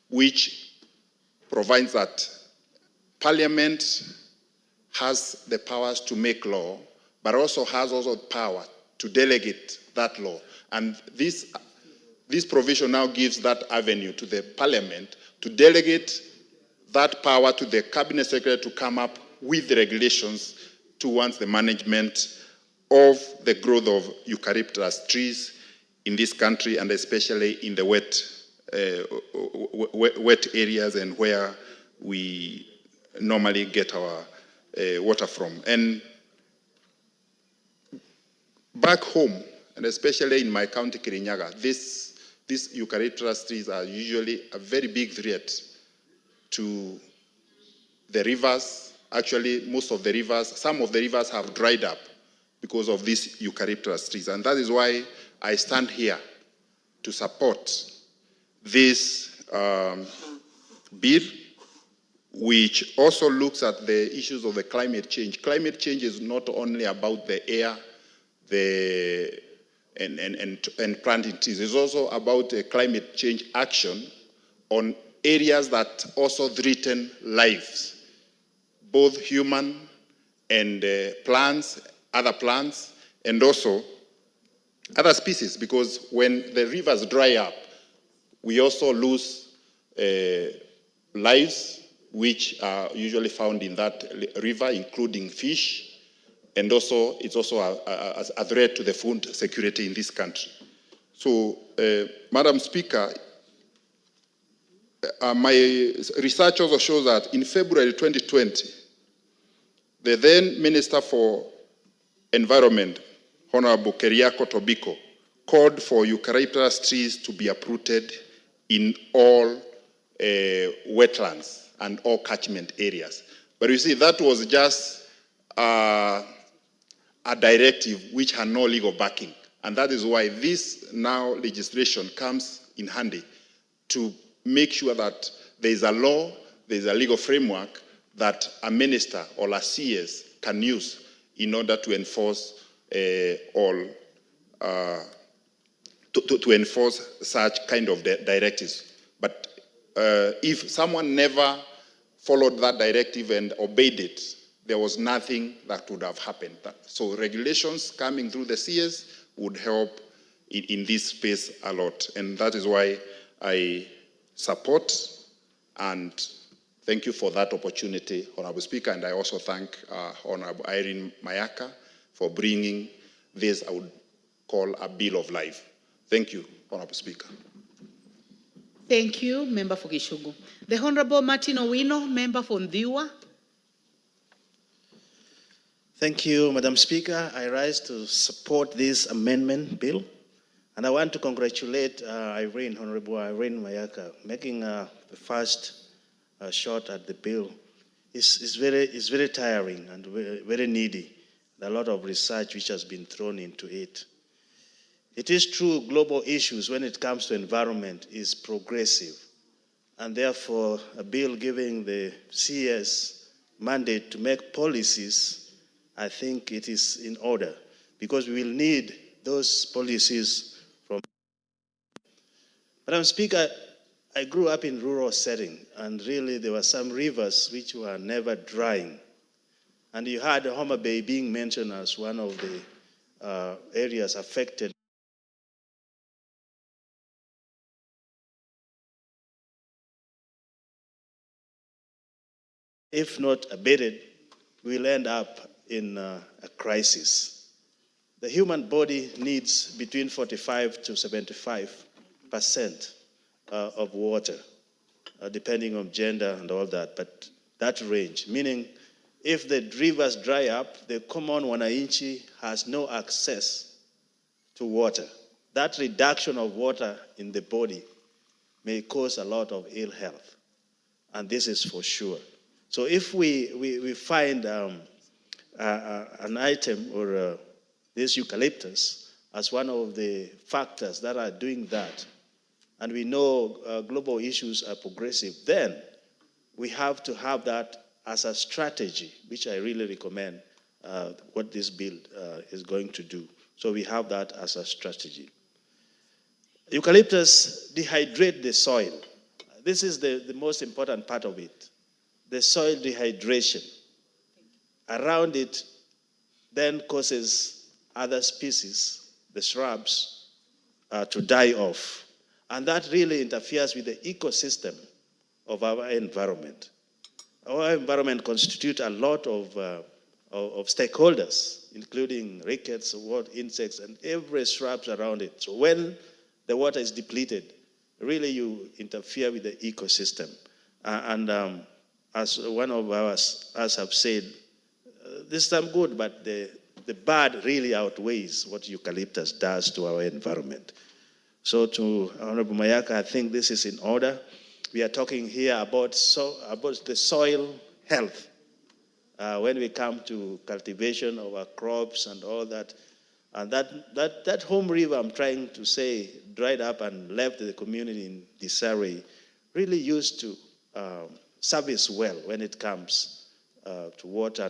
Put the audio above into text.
which provides that Parliament has the powers to make law, but also has power to delegate that law. And this provision now gives that avenue to the Parliament to delegate that power to the Cabinet Secretary to come up with the regulations towards the management of the growth of eucalyptus trees in this country, and especially in the wet areas and where we normally get our water from. And back home, and especially in my county, Kirinyaga, these eucalyptus trees are usually a very big threat to the rivers. Actually, most of the rivers, some of the rivers have dried up because of these eucalyptus trees. And that is why I stand here to support this bill, which also looks at the issues of the climate change. Climate change is not only about the air and planting trees. It's also about climate change action on areas that also threaten lives, both human and plants, other plants, and also other species, because when the rivers dry up, we also lose lives which are usually found in that river, including fish, and also it's also a threat to the food security in this country. So, Madam Speaker, my research also shows that in February 2020, the then Minister for Environment, Honorable Keriako Tobiko, called for eucalyptus trees to be uprooted in all wetlands and all catchment areas. But you see, that was just a directive which had no legal backing. And that is why this now legislation comes in handy to make sure that there is a law, there is a legal framework that a minister or a CS can use in order to enforce to enforce such kind of directives. But if someone never followed that directive and obeyed it, there was nothing that would have happened. So regulations coming through the CS would help in this space a lot. And that is why I support and thank you for that opportunity, Honorable Speaker. And I also thank Honorable Irene Mayaka for bringing this, I would call, a bill of life. Thank you, Honorable Speaker. Thank you, Member for Gishugu. The Honorable Martin Owino, Member for Ndiwa. Thank you, Madam Speaker. I rise to support this amendment bill. And I want to congratulate Honorable Irene Mayaka, making the first shot at the bill. It's very tiring and very needy. A lot of research which has been thrown into it. It is true global issues when it comes to environment is progressive. And therefore, a bill giving the CS mandate to make policies, I think it is in order, because we will need those policies from. Madam Speaker, I grew up in rural setting, and really there were some rivers which were never drying. And you had Homa Bay being mentioned as one of the areas affected. If not abated, we'll end up in a crisis. The human body needs between 45 to 75% of water, depending on gender and all that, but that range, meaning if the rivers dry up, the common wananchi has no access to water. That reduction of water in the body may cause a lot of ill health, and this is for sure. So if we find an item or this eucalyptus as one of the factors that are doing that, and we know global issues are progressive, then we have to have that as a strategy, which I really recommend what this bill is going to do. So we have that as a strategy. Eucalyptus dehydrate the soil. this is the most important part of it. The soil dehydration around it then causes other species, the shrubs, to die off. And that really interferes with the ecosystem of our environment. Our environment constitutes a lot of stakeholders, including rickets, insects, and every shrubs around it. So when the water is depleted, really you interfere with the ecosystem. As one of us have said, this is some good, but the bad really outweighs what eucalyptus does to our environment. So to Honorable Mayaka, I think this is in order. We are talking here about the soil health when we come to cultivation of our crops and all that. And that home river, I'm trying to say, dried up and left the community in disarray, really used to service well when it comes to water.